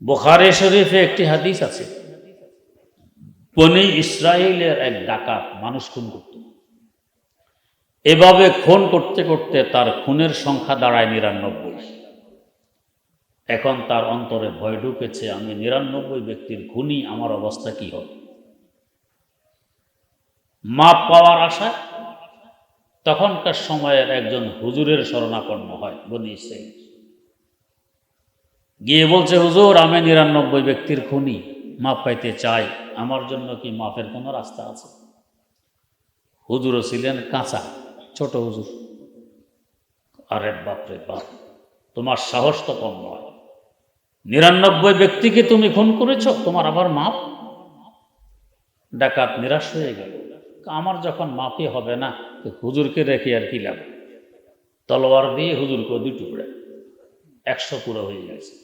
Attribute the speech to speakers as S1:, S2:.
S1: বুখারী শরীফে একটি হাদিস আছে, বনী ইসরায়েলের এক ডাকাত মানুষ খুন করত। এভাবে খুন করতে করতে তার খুনের সংখ্যা দাঁড়ায় ৯৯। এখন তার অন্তরে ভয় ঢুকেছে, আমি ৯৯ ব্যক্তির খুনি, আমার অবস্থা কি হবে। মাপ পাওয়ার আশায় তখনকার সময়ের একজন হুজুরের শরণাপন্ন হয় বনী ইসরাইল। গিয়ে বলছে, হুজুর আমি ৯৯ ব্যক্তির খুনি, মাপ পাইতে চাই, আমার জন্য কি মাপের কোনো রাস্তা আছে? হুজুরও ছিলেন কাঁচা, ছোট হুজুর। আরে বাপরে বাপ, তোমার সাহস তো কম নয়, ৯৯ ব্যক্তিকে তুমি খুন করেছ, তোমার আবার মাপ? ডাকাত নিরাশ হয়ে গেল, আমার যখন মাপই হবে না, হুজুরকে রেখে আর কি লাভ। তলোয়ার দিয়ে হুজুরকে 2 টুকরা, 100 পুরো হয়ে গেছে।